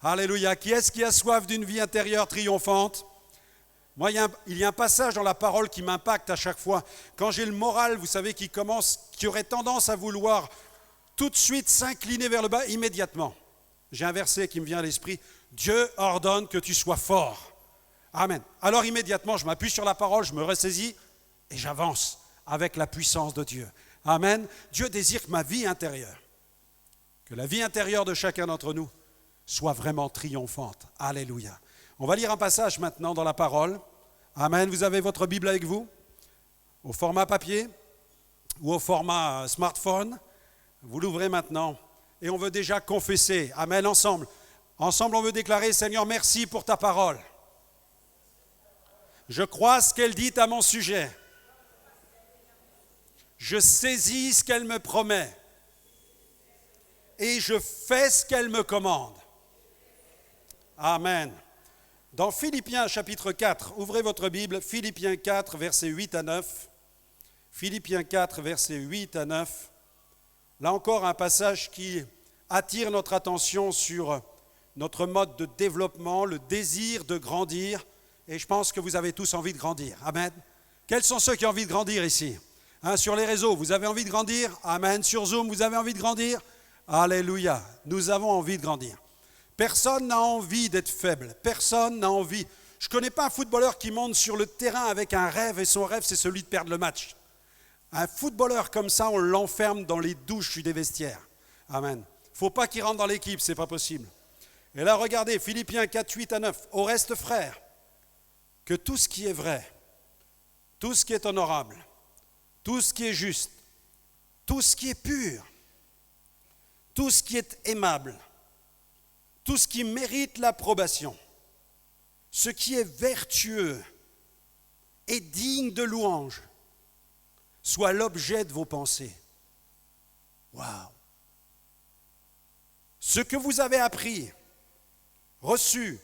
Alléluia. Qui est-ce qui a soif d'une vie intérieure triomphante? Moi, il y a un passage dans la parole qui m'impacte à chaque fois. Quand j'ai le moral, vous savez, qui aurait tendance à vouloir tout de suite s'incliner vers le bas, immédiatement. J'ai un verset qui me vient à l'esprit. Dieu ordonne que tu sois fort. Amen. Alors immédiatement, je m'appuie sur la parole, je me ressaisis et j'avance avec la puissance de Dieu. Amen. Dieu désire que ma vie intérieure, que la vie intérieure de chacun d'entre nous soit vraiment triomphante. Alléluia. On va lire un passage maintenant dans la parole. Amen. Vous avez votre Bible avec vous, au format papier ou au format smartphone. Vous l'ouvrez maintenant et on veut déjà confesser. Amen. Ensemble. Ensemble, on veut déclarer, Seigneur, merci pour ta parole. Je crois ce qu'elle dit à mon sujet. Je saisis ce qu'elle me promet. Et je fais ce qu'elle me commande. Amen. Dans Philippiens chapitre 4, ouvrez votre Bible, Philippiens 4, versets 8 à 9. Philippiens 4, versets 8 à 9. Là encore, un passage qui attire notre attention sur notre mode de développement, le désir de grandir. Et je pense que vous avez tous envie de grandir. Amen. Quels sont ceux qui ont envie de grandir ici? Sur les réseaux, vous avez envie de grandir? Amen. Sur Zoom, vous avez envie de grandir? Alléluia. Nous avons envie de grandir. Personne n'a envie d'être faible. Personne n'a envie. Je ne connais pas un footballeur qui monte sur le terrain avec un rêve et son rêve, c'est celui de perdre le match. Un footballeur comme ça, on l'enferme dans les douches des vestiaires. Amen. Il ne faut pas qu'il rentre dans l'équipe, ce n'est pas possible. Et là, regardez, Philippiens 4, 8 à 9. Au reste, frères, que tout ce qui est vrai, tout ce qui est honorable, tout ce qui est juste, tout ce qui est pur, tout ce qui est aimable, tout ce qui mérite l'approbation, ce qui est vertueux et digne de louange, soit l'objet de vos pensées. Waouh! Ce que vous avez appris, reçu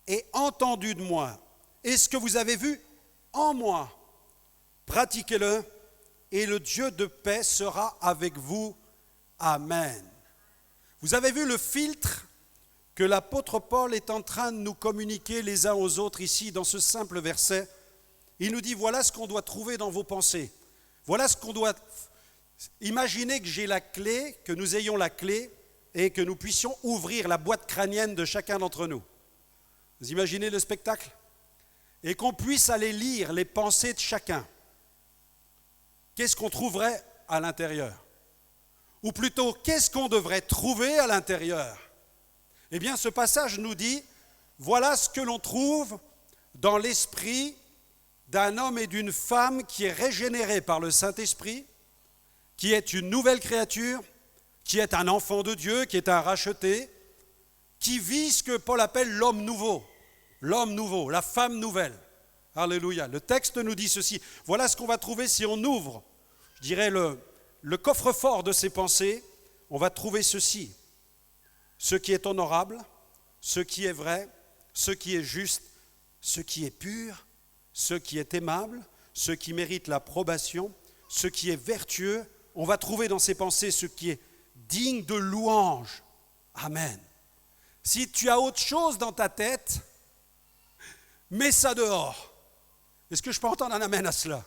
et entendu de moi, et ce que vous avez vu en moi, pratiquez-le, et le Dieu de paix sera avec vous. Amen. Vous avez vu le filtre que l'apôtre Paul est en train de nous communiquer les uns aux autres ici dans ce simple verset. Il nous dit, voilà ce qu'on doit trouver dans vos pensées. Voilà ce qu'on doit... Imaginez que j'ai la clé, que nous ayons la clé et que nous puissions ouvrir la boîte crânienne de chacun d'entre nous. Vous imaginez le spectacle? Et qu'on puisse aller lire les pensées de chacun. Qu'est-ce qu'on trouverait à l'intérieur? Ou plutôt, qu'est-ce qu'on devrait trouver à l'intérieur? Eh bien, ce passage nous dit, voilà ce que l'on trouve dans l'esprit d'un homme et d'une femme qui est régénéré par le Saint-Esprit, qui est une nouvelle créature, qui est un enfant de Dieu, qui est un racheté, qui vit ce que Paul appelle l'homme nouveau, la femme nouvelle. Alléluia. Le texte nous dit ceci. Voilà ce qu'on va trouver si on ouvre, je dirais, le coffre-fort de ses pensées. On va trouver ceci. Ce qui est honorable, ce qui est vrai, ce qui est juste, ce qui est pur, ce qui est aimable, ce qui mérite l'approbation, ce qui est vertueux. On va trouver dans ses pensées ce qui est digne de louange. Amen. Si tu as autre chose dans ta tête, mets ça dehors. Est-ce que je peux entendre un amen à cela?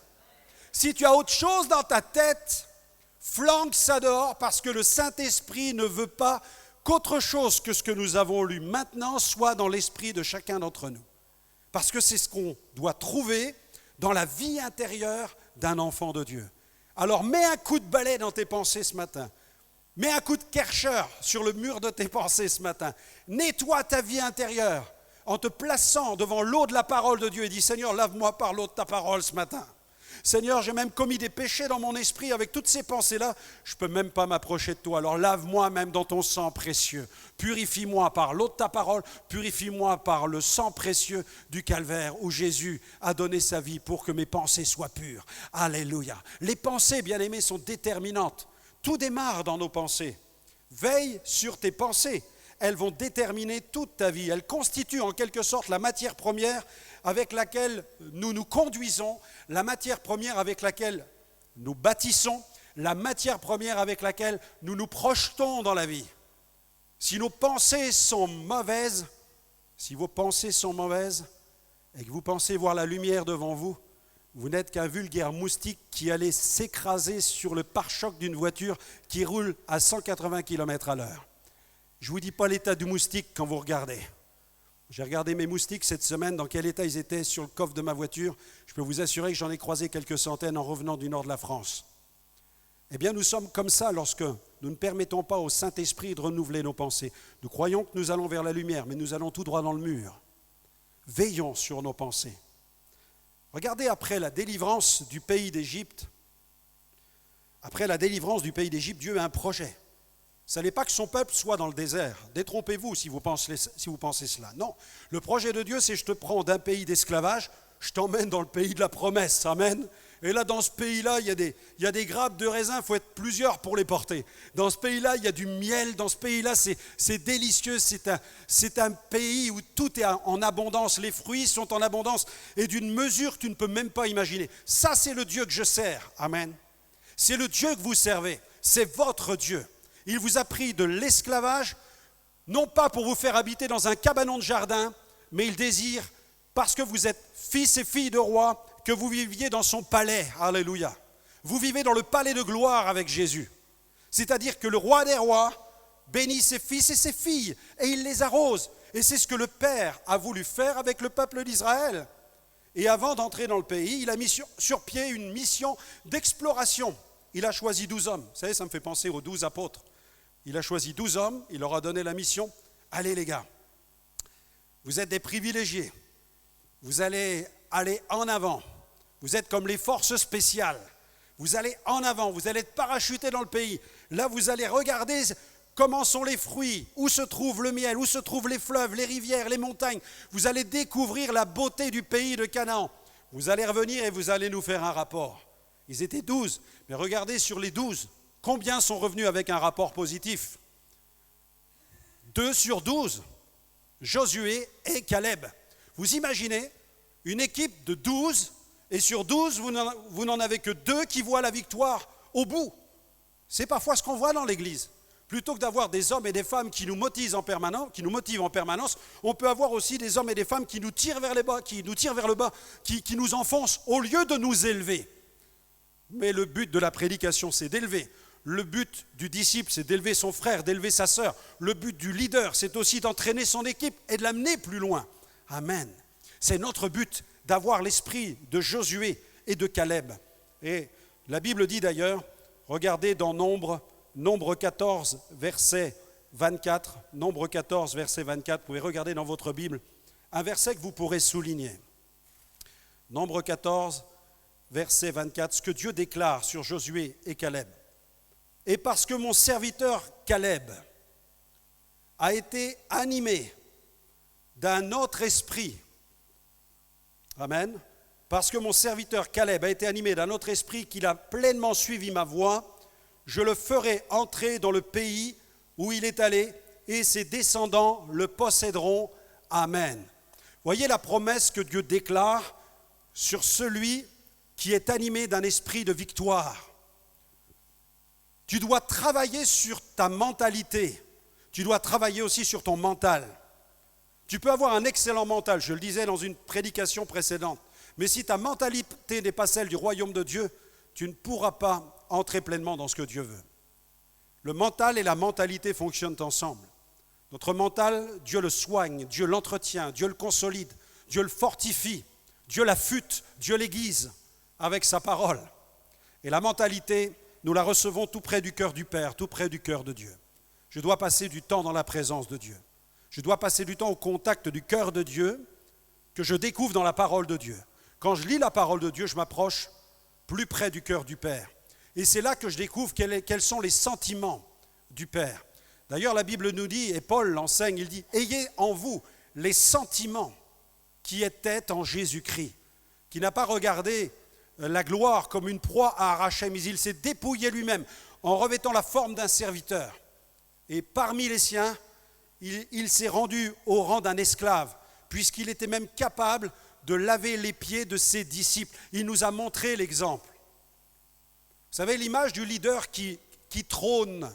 Si tu as autre chose dans ta tête, flanque ça dehors parce que le Saint-Esprit ne veut pas qu'autre chose que ce que nous avons lu maintenant soit dans l'esprit de chacun d'entre nous. Parce que c'est ce qu'on doit trouver dans la vie intérieure d'un enfant de Dieu. Alors mets un coup de balai dans tes pensées ce matin. Mets un coup de Kärcher sur le mur de tes pensées ce matin. Nettoie ta vie intérieure en te plaçant devant l'eau de la parole de Dieu et dis, Seigneur, lave-moi par l'eau de ta parole ce matin. Seigneur, j'ai même commis des péchés dans mon esprit avec toutes ces pensées-là. Je ne peux même pas m'approcher de toi. Alors lave-moi même dans ton sang précieux. Purifie-moi par l'eau de ta parole. Purifie-moi par le sang précieux du calvaire où Jésus a donné sa vie pour que mes pensées soient pures. Alléluia. Les pensées, bien-aimés, sont déterminantes. Tout démarre dans nos pensées. Veille sur tes pensées. Elles vont déterminer toute ta vie. Elles constituent en quelque sorte la matière première avec laquelle nous nous conduisons, la matière première avec laquelle nous bâtissons, la matière première avec laquelle nous nous projetons dans la vie. Si nos pensées sont mauvaises, si vos pensées sont mauvaises et que vous pensez voir la lumière devant vous, vous n'êtes qu'un vulgaire moustique qui allait s'écraser sur le pare-choc d'une voiture qui roule à 180 km à l'heure. Je ne vous dis pas l'état du moustique quand vous regardez. J'ai regardé mes moustiques cette semaine, dans quel état ils étaient sur le coffre de ma voiture. Je peux vous assurer que j'en ai croisé quelques centaines en revenant du nord de la France. Eh bien, nous sommes comme ça lorsque nous ne permettons pas au Saint-Esprit de renouveler nos pensées. Nous croyons que nous allons vers la lumière, mais nous allons tout droit dans le mur. Veillons sur nos pensées. Regardez, après la délivrance du pays d'Égypte, Dieu a un projet. Ce n'est pas que son peuple soit dans le désert. Détrompez-vous si vous pensez cela. Non, le projet de Dieu, c'est je te prends d'un pays d'esclavage, je t'emmène dans le pays de la promesse. Amen. Et là, dans ce pays-là, il y a des grappes de raisin, il faut être plusieurs pour les porter. Dans ce pays-là, il y a du miel. Dans ce pays-là, c'est délicieux. C'est un pays où tout est en abondance. Les fruits sont en abondance et d'une mesure que tu ne peux même pas imaginer. Ça, c'est le Dieu que je sers. Amen. C'est le Dieu que vous servez. C'est votre Dieu. Il vous a pris de l'esclavage, non pas pour vous faire habiter dans un cabanon de jardin, mais il désire, parce que vous êtes fils et filles de roi, que vous viviez dans son palais. Alléluia. Vous vivez dans le palais de gloire avec Jésus. C'est-à-dire que le roi des rois bénit ses fils et ses filles, et il les arrose. Et c'est ce que le Père a voulu faire avec le peuple d'Israël. Et avant d'entrer dans le pays, il a mis sur pied une mission d'exploration. Il a choisi 12 hommes. Vous savez, ça me fait penser aux 12 apôtres. Il a choisi 12 hommes, il leur a donné la mission. Allez les gars, vous êtes des privilégiés. Vous allez aller en avant. Vous êtes comme les forces spéciales. Vous allez en avant, vous allez être parachutés dans le pays. Là, vous allez regarder comment sont les fruits, où se trouve le miel, où se trouvent les fleuves, les rivières, les montagnes. Vous allez découvrir la beauté du pays de Canaan. Vous allez revenir et vous allez nous faire un rapport. Ils étaient 12, mais regardez sur les 12, combien sont revenus avec un rapport positif ? 2 sur 12, Josué et Caleb. Vous imaginez une équipe de 12, et sur 12, vous n'en avez que 2 qui voient la victoire au bout. C'est parfois ce qu'on voit dans l'Église. Plutôt que d'avoir des hommes et des femmes qui nous motivent en permanence, on peut avoir aussi des hommes et des femmes qui nous tirent vers le bas, qui nous enfoncent au lieu de nous élever. Mais le but de la prédication, c'est d'élever. Le but du disciple, c'est d'élever son frère, d'élever sa sœur. Le but du leader, c'est aussi d'entraîner son équipe et de l'amener plus loin. Amen. C'est notre but d'avoir l'esprit de Josué et de Caleb. Et la Bible dit d'ailleurs, regardez dans Nombre 14, verset 24. Nombre 14, verset 24, vous pouvez regarder dans votre Bible, un verset que vous pourrez souligner. Nombre 14, verset 24, ce que Dieu déclare sur Josué et Caleb. Et parce que mon serviteur Caleb a été animé d'un autre esprit, amen, parce que mon serviteur Caleb a été animé d'un autre esprit, qu'il a pleinement suivi ma voie, je le ferai entrer dans le pays où il est allé, et ses descendants le posséderont. Amen. Voyez la promesse que Dieu déclare sur celui qui est animé d'un esprit de victoire. Tu dois travailler sur ta mentalité. Tu dois travailler aussi sur ton mental. Tu peux avoir un excellent mental, je le disais dans une prédication précédente, mais si ta mentalité n'est pas celle du royaume de Dieu, tu ne pourras pas entrer pleinement dans ce que Dieu veut. Le mental et la mentalité fonctionnent ensemble. Notre mental, Dieu le soigne, Dieu l'entretient, Dieu le consolide, Dieu le fortifie, Dieu l'affûte, Dieu l'aiguise avec sa parole. Et la mentalité, nous la recevons tout près du cœur du Père, tout près du cœur de Dieu. Je dois passer du temps dans la présence de Dieu. Je dois passer du temps au contact du cœur de Dieu que je découvre dans la parole de Dieu. Quand je lis la parole de Dieu, je m'approche plus près du cœur du Père. Et c'est là que je découvre quels sont les sentiments du Père. D'ailleurs, la Bible nous dit, et Paul l'enseigne, il dit « Ayez en vous les sentiments qui étaient en Jésus-Christ », qui n'a pas regardé la gloire comme une proie à arracher, mais il s'est dépouillé lui-même en revêtant la forme d'un serviteur. Et parmi les siens, il s'est rendu au rang d'un esclave, puisqu'il était même capable de laver les pieds de ses disciples. Il nous a montré l'exemple. Vous savez, l'image du leader qui trône,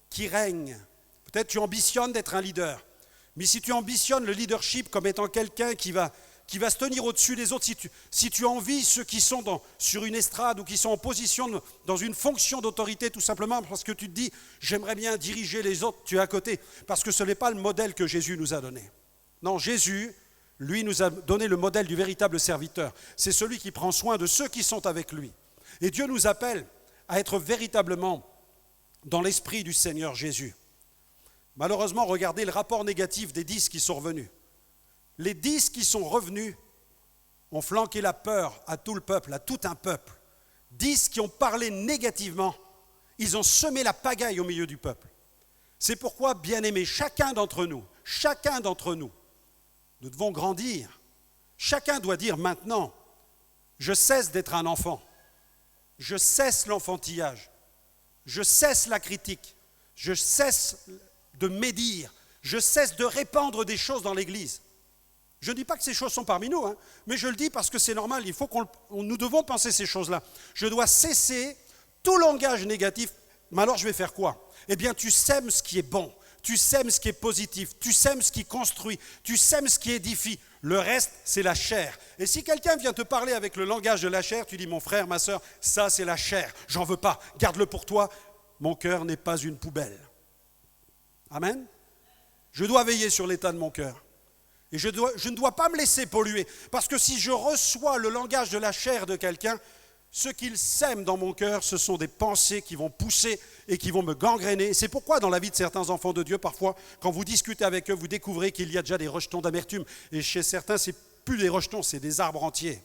qui règne. Peut-être tu ambitionnes d'être un leader. Mais si tu ambitionnes le leadership comme étant quelqu'un qui va se tenir au-dessus des autres, si tu envies ceux qui sont sur une estrade ou qui sont en position dans une fonction d'autorité tout simplement parce que tu te dis « j'aimerais bien diriger les autres », tu es à côté. Parce que ce n'est pas le modèle que Jésus nous a donné. Non, Jésus, lui, nous a donné le modèle du véritable serviteur. C'est celui qui prend soin de ceux qui sont avec lui. Et Dieu nous appelle à être véritablement dans l'esprit du Seigneur Jésus. Malheureusement, regardez le rapport négatif des 10 qui sont revenus. Les 10 qui sont revenus ont flanqué la peur à tout le peuple, à tout un peuple. 10 qui ont parlé négativement, ils ont semé la pagaille au milieu du peuple. C'est pourquoi, bien-aimés, chacun d'entre nous, nous devons grandir. Chacun doit dire maintenant, je cesse d'être un enfant, je cesse l'enfantillage, je cesse la critique, je cesse de médire, je cesse de répandre des choses dans l'Église. Je ne dis pas que ces choses sont parmi nous, mais je le dis parce que c'est normal, nous devons penser ces choses-là. Je dois cesser tout langage négatif, mais alors je vais faire quoi? Eh bien, tu sèmes ce qui est bon, tu sèmes ce qui est positif, tu sèmes ce qui construit, tu sèmes ce qui édifie. Le reste, c'est la chair. Et si quelqu'un vient te parler avec le langage de la chair, tu dis, mon frère, ma sœur, ça c'est la chair, j'en veux pas, garde-le pour toi, mon cœur n'est pas une poubelle. Amen. Je dois veiller sur l'état de mon cœur. Et je ne dois pas me laisser polluer. Parce que si je reçois le langage de la chair de quelqu'un, ce qu'il sème dans mon cœur, ce sont des pensées qui vont pousser et qui vont me gangréner. C'est pourquoi dans la vie de certains enfants de Dieu, parfois, quand vous discutez avec eux, vous découvrez qu'il y a déjà des rejetons d'amertume. Et chez certains, ce n'est plus des rejetons, c'est des arbres entiers.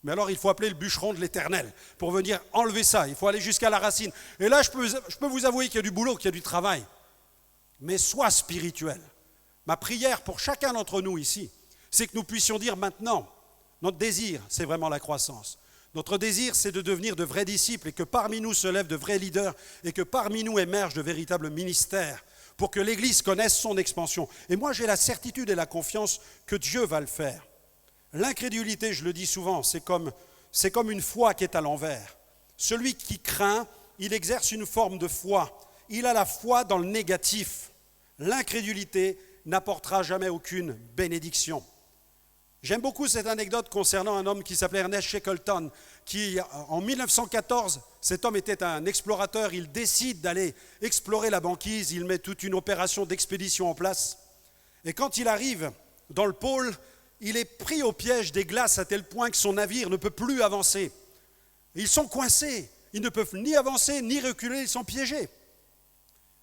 Mais alors, il faut appeler le bûcheron de l'Éternel pour venir enlever ça. Il faut aller jusqu'à la racine. Et là, je peux vous avouer qu'il y a du boulot, qu'il y a du travail. Mais sois spirituel. Ma prière pour chacun d'entre nous ici, c'est que nous puissions dire maintenant, notre désir, c'est vraiment la croissance. Notre désir, c'est de devenir de vrais disciples et que parmi nous se lèvent de vrais leaders et que parmi nous émergent de véritables ministères pour que l'Église connaisse son expansion. Et moi, j'ai la certitude et la confiance que Dieu va le faire. L'incrédulité, je le dis souvent, c'est comme une foi qui est à l'envers. Celui qui craint, il exerce une forme de foi. Il a la foi dans le négatif. L'incrédulité n'apportera jamais aucune bénédiction. J'aime beaucoup cette anecdote concernant un homme qui s'appelait Ernest Shackleton, qui en 1914, cet homme était un explorateur, il décide d'aller explorer la banquise, il met toute une opération d'expédition en place. Et quand il arrive dans le pôle, il est pris au piège des glaces à tel point que son navire ne peut plus avancer. Ils sont coincés, ils ne peuvent ni avancer ni reculer, ils sont piégés.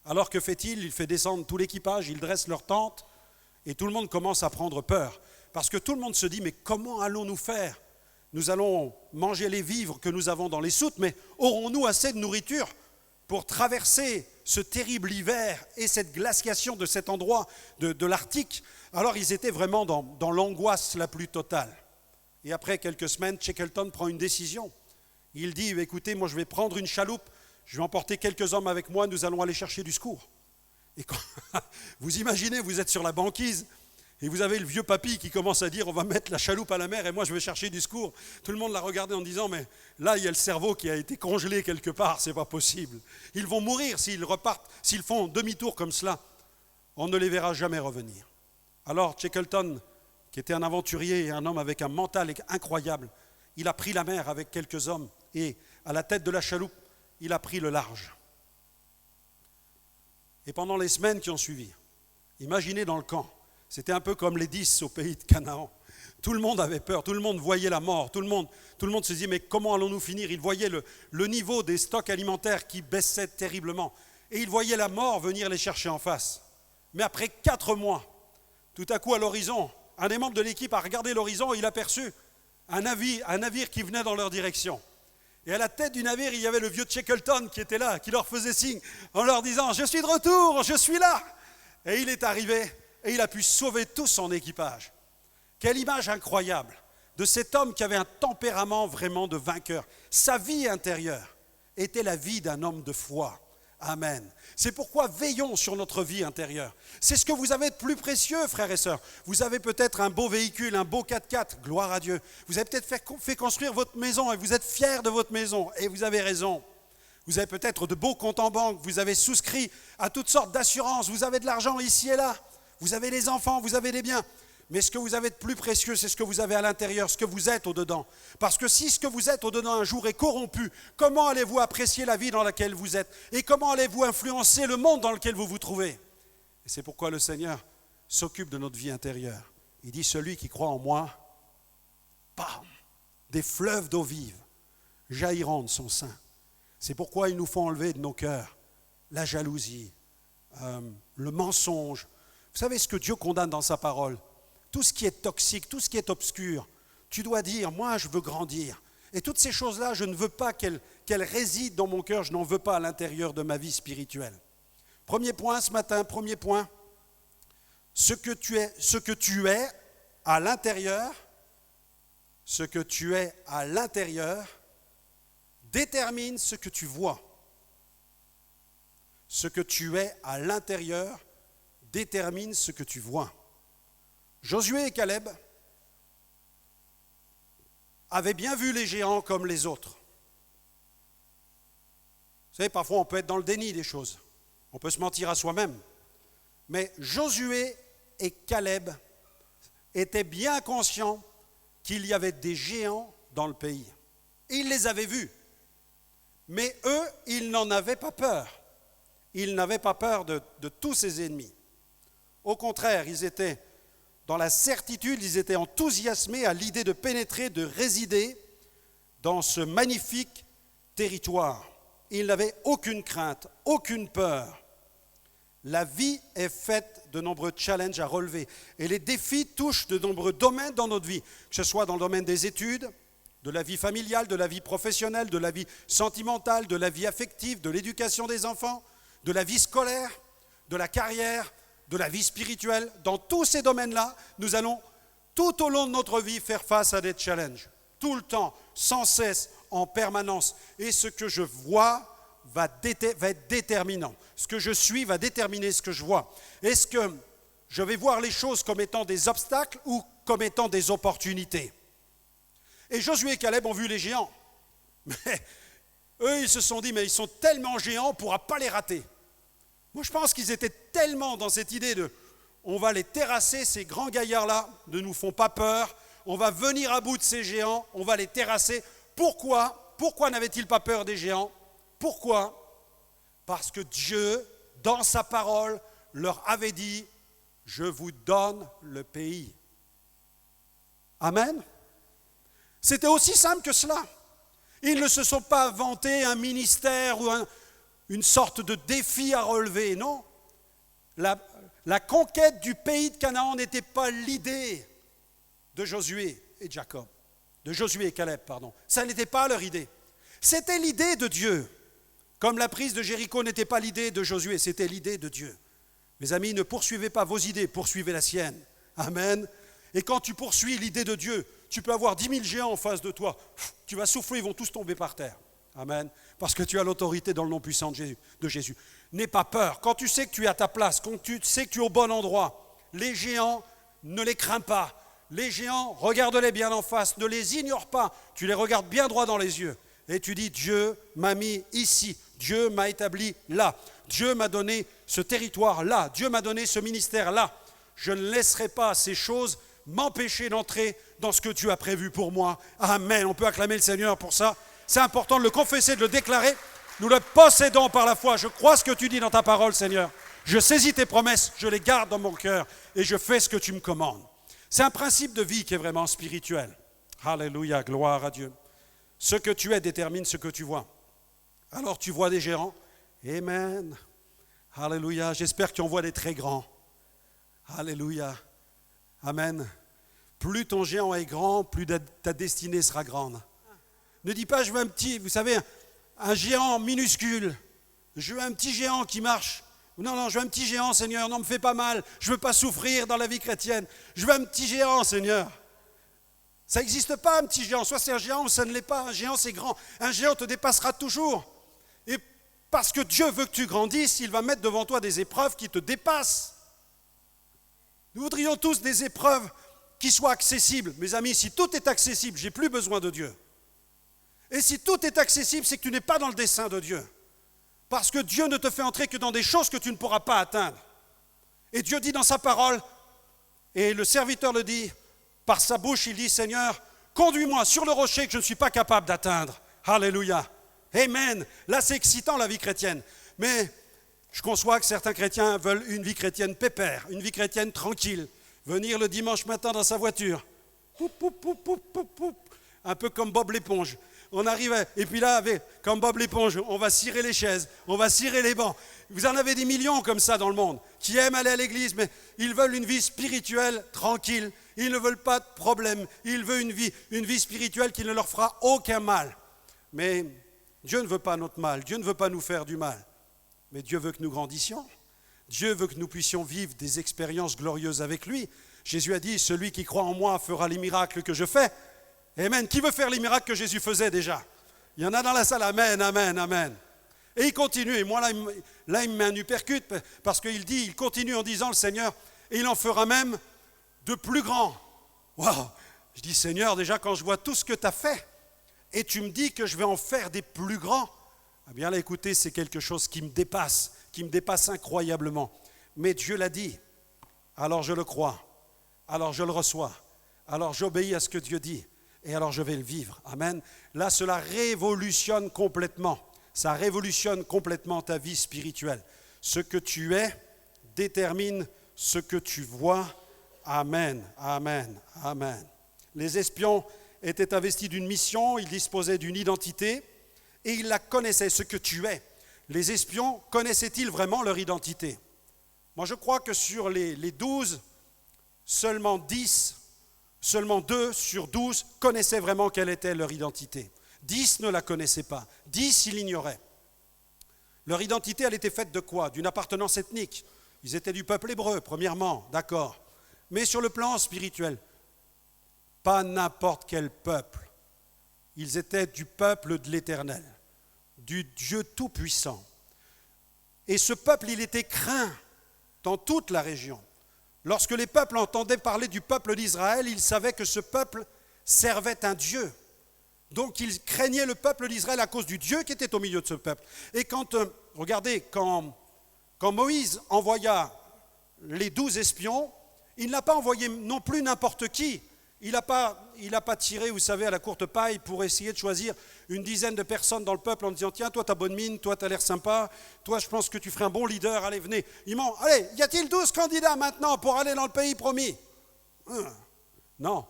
Alors que fait-il? Il fait descendre tout l'équipage, il dresse leur tente et tout le monde commence à prendre peur. Parce que tout le monde se dit, mais comment allons-nous faire? Nous allons manger les vivres que nous avons dans les soutes, mais aurons-nous assez de nourriture pour traverser ce terrible hiver et cette glaciation de cet endroit de l'Arctique? Alors ils étaient vraiment dans l'angoisse la plus totale. Et après quelques semaines, Shackleton prend une décision. Il dit, écoutez, moi je vais prendre une chaloupe, je vais emporter quelques hommes avec moi, nous allons aller chercher du secours. Et quand vous imaginez, vous êtes sur la banquise et vous avez le vieux papy qui commence à dire on va mettre la chaloupe à la mer et moi je vais chercher du secours. Tout le monde l'a regardé en disant mais là il y a le cerveau qui a été congelé quelque part, c'est pas possible. Ils vont mourir s'ils repartent, s'ils font demi-tour comme cela. On ne les verra jamais revenir. Alors Shackleton, qui était un aventurier et un homme avec un mental incroyable, il a pris la mer avec quelques hommes et à la tête de la chaloupe, il a pris le large. Et pendant les semaines qui ont suivi, imaginez dans le camp, c'était un peu comme les 10 au pays de Canaan. Tout le monde avait peur, tout le monde voyait la mort, tout le monde se disait mais comment allons-nous finir? Il voyait le niveau des stocks alimentaires qui baissait terriblement. Et il voyait la mort venir les chercher en face. Mais après 4 mois, tout à coup à l'horizon, un des membres de l'équipe a regardé l'horizon et il a aperçu un navire qui venait dans leur direction. Et à la tête du navire, il y avait le vieux Shackleton qui était là, qui leur faisait signe en leur disant « Je suis de retour, je suis là !» Et il est arrivé et il a pu sauver tout son équipage. Quelle image incroyable de cet homme qui avait un tempérament vraiment de vainqueur. Sa vie intérieure était la vie d'un homme de foi. Amen. C'est pourquoi veillons sur notre vie intérieure. C'est ce que vous avez de plus précieux, frères et sœurs. Vous avez peut-être un beau véhicule, un beau 4x4, gloire à Dieu. Vous avez peut-être fait construire votre maison et vous êtes fiers de votre maison et vous avez raison. Vous avez peut-être de beaux comptes en banque, vous avez souscrit à toutes sortes d'assurances, vous avez de l'argent ici et là, vous avez les enfants, vous avez des biens. Mais ce que vous avez de plus précieux, c'est ce que vous avez à l'intérieur, ce que vous êtes au-dedans. Parce que si ce que vous êtes au-dedans un jour est corrompu, comment allez-vous apprécier la vie dans laquelle vous êtes? Et comment allez-vous influencer le monde dans lequel vous vous trouvez? Et c'est pourquoi le Seigneur s'occupe de notre vie intérieure. Il dit, celui qui croit en moi, bam, des fleuves d'eau vive jailliront de son sein. C'est pourquoi il nous faut enlever de nos cœurs la jalousie, le mensonge. Vous savez ce que Dieu condamne dans sa parole? Tout ce qui est toxique, tout ce qui est obscur. Tu dois dire, moi je veux grandir. Et toutes ces choses-là, je ne veux pas qu'elles résident dans mon cœur, je n'en veux pas à l'intérieur de ma vie spirituelle. Premier point ce matin, premier point, ce que tu es à l'intérieur, détermine ce que tu vois. Ce que tu es à l'intérieur détermine ce que tu vois. Josué et Caleb avaient bien vu les géants comme les autres. Vous savez, parfois on peut être dans le déni des choses. On peut se mentir à soi-même. Mais Josué et Caleb étaient bien conscients qu'il y avait des géants dans le pays. Ils les avaient vus. Mais eux, ils n'en avaient pas peur. Ils n'avaient pas peur de tous ces ennemis. Au contraire, ils étaient dans la certitude, ils étaient enthousiasmés à l'idée de pénétrer, de résider dans ce magnifique territoire. Ils n'avaient aucune crainte, aucune peur. La vie est faite de nombreux challenges à relever. Et les défis touchent de nombreux domaines dans notre vie, que ce soit dans le domaine des études, de la vie familiale, de la vie professionnelle, de la vie sentimentale, de la vie affective, de l'éducation des enfants, de la vie scolaire, de la carrière, de la vie spirituelle. Dans tous ces domaines-là, nous allons tout au long de notre vie faire face à des challenges. Tout le temps, sans cesse, en permanence. Et ce que je vois va être déterminant. Ce que je suis va déterminer ce que je vois. Est-ce que je vais voir les choses comme étant des obstacles ou comme étant des opportunités? Et Josué et Caleb ont vu les géants. Mais eux, ils se sont dit, mais ils sont tellement géants, on ne pourra pas les rater. Moi, je pense qu'ils étaient tellement dans cette idée de, on va les terrasser, ces grands gaillards-là ne nous font pas peur, on va venir à bout de ces géants, on va les terrasser. Pourquoi? Pourquoi n'avaient-ils pas peur des géants? Pourquoi? Parce que Dieu, dans sa parole, leur avait dit, je vous donne le pays. Amen. C'était aussi simple que cela. Ils ne se sont pas inventés un ministère ou une sorte de défi à relever, non. La conquête du pays de Canaan n'était pas l'idée de Josué et Jacob, de Josué et Caleb, pardon. Ça n'était pas leur idée. C'était l'idée de Dieu. Comme la prise de Jéricho n'était pas l'idée de Josué, c'était l'idée de Dieu. Mes amis, ne poursuivez pas vos idées, poursuivez la sienne. Amen. Et quand tu poursuis l'idée de Dieu, tu peux avoir 10 000 géants en face de toi. Tu vas souffler, ils vont tous tomber par terre. Amen. Parce que tu as l'autorité dans le nom puissant de Jésus. N'aie pas peur. Quand tu sais que tu es à ta place, quand tu sais que tu es au bon endroit, les géants, ne les crains pas. Les géants, regarde-les bien en face. Ne les ignore pas. Tu les regardes bien droit dans les yeux. Et tu dis, Dieu m'a mis ici. Dieu m'a établi là. Dieu m'a donné ce territoire là. Dieu m'a donné ce ministère là. Je ne laisserai pas ces choses m'empêcher d'entrer dans ce que tu as prévu pour moi. Amen. On peut acclamer le Seigneur pour ça. C'est important de le confesser, de le déclarer. Nous le possédons par la foi. Je crois ce que tu dis dans ta parole, Seigneur. Je saisis tes promesses, je les garde dans mon cœur et je fais ce que tu me commandes. C'est un principe de vie qui est vraiment spirituel. Alléluia, gloire à Dieu. Ce que tu es détermine ce que tu vois. Alors tu vois des géants. Amen. Alléluia. J'espère que tu en vois des très grands. Alléluia. Amen. Plus ton géant est grand, plus ta destinée sera grande. Ne dis pas, je veux un petit, vous savez, un géant minuscule. Je veux un petit géant qui marche. Non, je veux un petit géant, Seigneur. Non, me fais pas mal. Je veux pas souffrir dans la vie chrétienne. Je veux un petit géant, Seigneur. Ça n'existe pas, un petit géant. Soit c'est un géant ou ça ne l'est pas. Un géant, c'est grand. Un géant te dépassera toujours. Et parce que Dieu veut que tu grandisses, il va mettre devant toi des épreuves qui te dépassent. Nous voudrions tous des épreuves qui soient accessibles. Mes amis, si tout est accessible, j'ai plus besoin de Dieu. Et si tout est accessible, c'est que tu n'es pas dans le dessein de Dieu. Parce que Dieu ne te fait entrer que dans des choses que tu ne pourras pas atteindre. Et Dieu dit dans sa parole, et le serviteur le dit, par sa bouche, il dit, Seigneur, conduis-moi sur le rocher que je ne suis pas capable d'atteindre. Alléluia. Amen. Là, c'est excitant la vie chrétienne. Mais je conçois que certains chrétiens veulent une vie chrétienne pépère, une vie chrétienne tranquille. Venir le dimanche matin dans sa voiture. Poup, poup, poup, poup, poup, poup. Un peu comme Bob l'éponge. On arrive, et puis là, comme Bob l'éponge, on va cirer les chaises, on va cirer les bancs. Vous en avez des millions comme ça dans le monde, qui aiment aller à l'église, mais ils veulent une vie spirituelle tranquille. Ils ne veulent pas de problème. Ils veulent une vie spirituelle qui ne leur fera aucun mal. Mais Dieu ne veut pas notre mal. Dieu ne veut pas nous faire du mal. Mais Dieu veut que nous grandissions. Dieu veut que nous puissions vivre des expériences glorieuses avec lui. Jésus a dit, celui qui croit en moi fera les miracles que je fais. Amen. Qui veut faire les miracles que Jésus faisait déjà? Il y en a dans la salle. Amen, amen, amen. Et il continue. Et moi, là il me met un uppercut parce il continue en disant, le Seigneur, et il en fera même de plus grands. Waouh! Je dis, Seigneur, déjà quand je vois tout ce que tu as fait, et tu me dis que je vais en faire des plus grands, eh bien là, écoutez, c'est quelque chose qui me dépasse incroyablement. Mais Dieu l'a dit, alors je le crois, alors je le reçois, alors j'obéis à ce que Dieu dit. Et alors je vais le vivre. Amen. Là, cela révolutionne complètement. Ça révolutionne complètement ta vie spirituelle. Ce que tu es détermine ce que tu vois. Amen, amen, amen. Les espions étaient investis d'une mission, ils disposaient d'une identité et ils la connaissaient, ce que tu es. Les espions, connaissaient-ils vraiment leur identité? Moi, je crois que sur les 12, seulement 2 sur 12 connaissaient vraiment quelle était leur identité. 10 ne la connaissaient pas. 10, ils l'ignoraient. Leur identité, elle était faite de quoi? D'une appartenance ethnique. Ils étaient du peuple hébreu, premièrement, d'accord. Mais sur le plan spirituel, pas n'importe quel peuple. Ils étaient du peuple de l'Éternel, du Dieu Tout-Puissant. Et ce peuple, il était craint dans toute la région. Lorsque les peuples entendaient parler du peuple d'Israël, ils savaient que ce peuple servait un Dieu. Donc ils craignaient le peuple d'Israël à cause du Dieu qui était au milieu de ce peuple. Et regardez, quand Moïse envoya les 12 espions, il n'a pas envoyé non plus n'importe qui. Il n'a pas tiré, vous savez, à la courte paille pour essayer de choisir une dizaine de personnes dans le peuple en disant, tiens, toi, tu as bonne mine, toi, tu as l'air sympa, toi, je pense que tu ferais un bon leader, allez, venez. Allez, y a-t-il 12 candidats maintenant pour aller dans le pays promis? Non,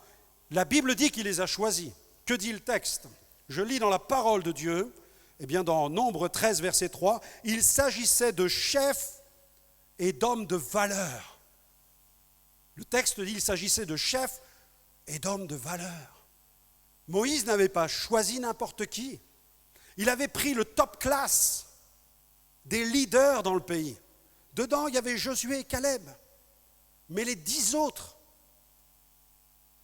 la Bible dit qu'il les a choisis. Que dit le texte? Je lis dans la parole de Dieu, eh bien, dans Nombre 13, verset 3, il s'agissait de chefs et d'hommes de valeur. Le texte dit qu'il s'agissait de chefs et d'hommes de valeur. Moïse n'avait pas choisi n'importe qui. Il avait pris le top class des leaders dans le pays. Dedans, il y avait Josué et Caleb. Mais les 10 autres,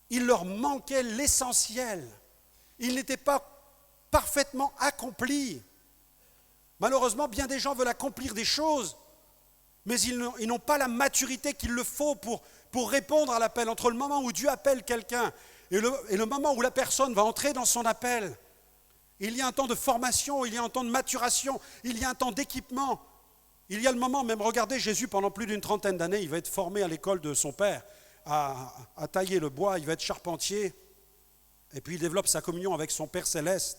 il leur manquait l'essentiel. Ils n'étaient pas parfaitement accomplis. Malheureusement, bien des gens veulent accomplir des choses, mais ils n'ont pas la maturité qu'il le faut pour répondre à l'appel. Entre le moment où Dieu appelle quelqu'un et le moment où la personne va entrer dans son appel, il y a un temps de formation, il y a un temps de maturation, il y a un temps d'équipement. Il y a le moment, même regardez Jésus pendant plus d'une trentaine d'années, il va être formé à l'école de son père, à tailler le bois, il va être charpentier, et puis il développe sa communion avec son Père céleste.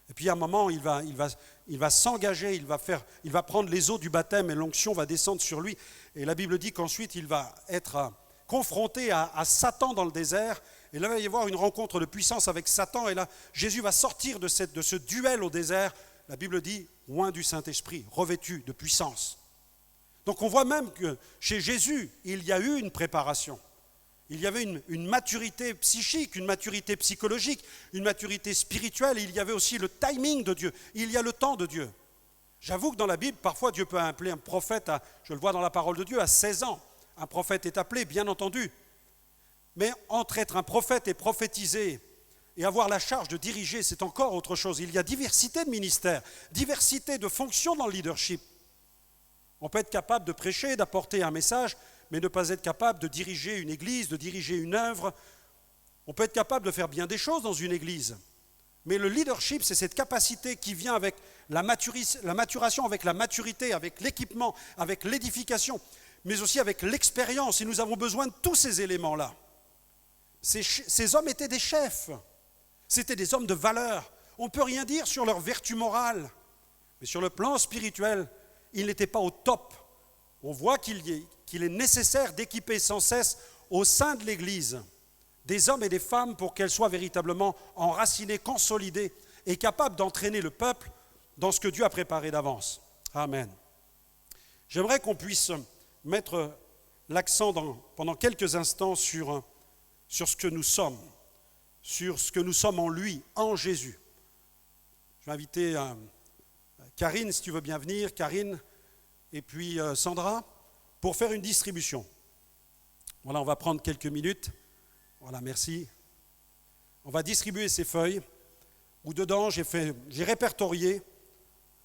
Et puis à un moment, il va s'engager, il va prendre les eaux du baptême et l'onction va descendre sur lui. Et la Bible dit qu'ensuite, il va être confronté à Satan dans le désert. Et là, il va y avoir une rencontre de puissance avec Satan. Et là, Jésus va sortir de ce duel au désert. La Bible dit, oint du Saint-Esprit, revêtu de puissance. Donc on voit même que chez Jésus, il y a eu une préparation. Il y avait une maturité psychique, une maturité psychologique, une maturité spirituelle. Et il y avait aussi le timing de Dieu. Il y a le temps de Dieu. J'avoue que dans la Bible, parfois Dieu peut appeler un prophète, je le vois dans la parole de Dieu, à 16 ans. Un prophète est appelé, bien entendu. Mais entre être un prophète et prophétiser et avoir la charge de diriger, c'est encore autre chose. Il y a diversité de ministères, diversité de fonctions dans le leadership. On peut être capable de prêcher, d'apporter un message, mais ne pas être capable de diriger une église, de diriger une œuvre. On peut être capable de faire bien des choses dans une église, Mais le leadership, c'est cette capacité qui vient avec la maturation, avec la maturité, avec l'équipement, avec l'édification, mais aussi avec l'expérience. Et nous avons besoin de tous ces éléments-là. Ces hommes étaient des chefs. C'était des hommes de valeur. On ne peut rien dire sur leur vertu morale. Mais sur le plan spirituel, ils n'étaient pas au top. On voit qu'il est nécessaire d'équiper sans cesse au sein de l'Église des hommes et des femmes pour qu'elles soient véritablement enracinées, consolidées et capables d'entraîner le peuple dans ce que Dieu a préparé d'avance. Amen. J'aimerais qu'on puisse mettre l'accent pendant quelques instants sur ce que nous sommes, sur ce que nous sommes en lui, en Jésus. Je vais inviter Karine, si tu veux bien venir, Karine, et puis Sandra, pour faire une distribution. Voilà, on va prendre quelques minutes. Voilà, merci. On va distribuer ces feuilles où dedans j'ai répertorié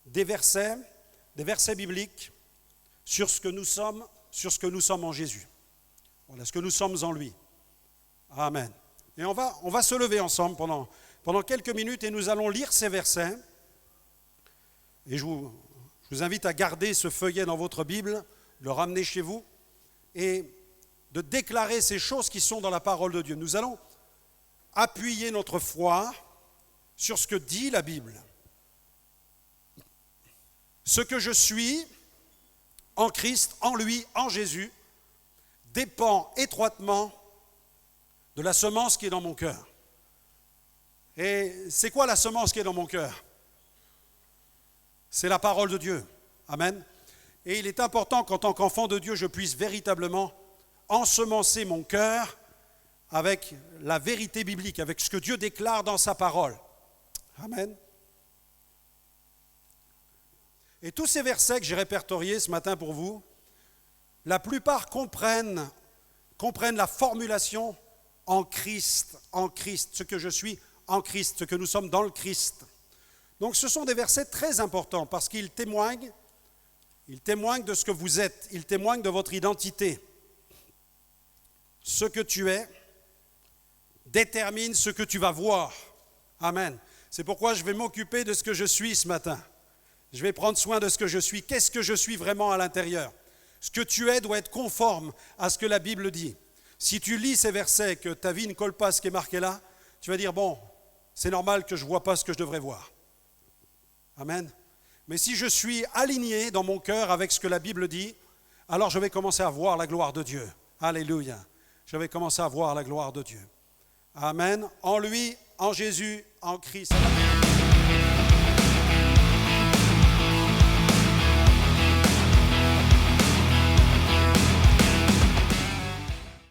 des versets bibliques sur ce que nous sommes en Jésus. Voilà, ce que nous sommes en lui. Amen. Et on va se lever ensemble pendant quelques minutes et nous allons lire ces versets. Et je vous invite à garder ce feuillet dans votre Bible, le ramener chez vous et de déclarer ces choses qui sont dans la parole de Dieu. Nous allons appuyer notre foi sur ce que dit la Bible. Ce que je suis en Christ, en lui, en Jésus, dépend étroitement de la semence qui est dans mon cœur. Et c'est quoi la semence qui est dans mon cœur? C'est la parole de Dieu. Amen. Et il est important qu'en tant qu'enfant de Dieu, je puisse véritablement ensemencer mon cœur avec la vérité biblique, avec ce que Dieu déclare dans sa parole. Amen. Et tous ces versets que j'ai répertoriés ce matin pour vous, la plupart comprennent la formulation en Christ, ce que je suis en Christ, ce que nous sommes dans le Christ. Donc ce sont des versets très importants parce qu'ils témoignent de ce que vous êtes, ils témoignent de votre identité. Ce que tu es détermine ce que tu vas voir. Amen. C'est pourquoi je vais m'occuper de ce que je suis ce matin. Je vais prendre soin de ce que je suis. Qu'est-ce que je suis vraiment à l'intérieur? Ce que tu es doit être conforme à ce que la Bible dit. Si tu lis ces versets et que ta vie ne colle pas à ce qui est marqué là, tu vas dire, bon, c'est normal que je ne vois pas ce que je devrais voir. Amen. Mais si je suis aligné dans mon cœur avec ce que la Bible dit, alors je vais commencer à voir la gloire de Dieu. Alléluia. Je vais commencer à voir la gloire de Dieu. Amen. En lui, en Jésus, en Christ.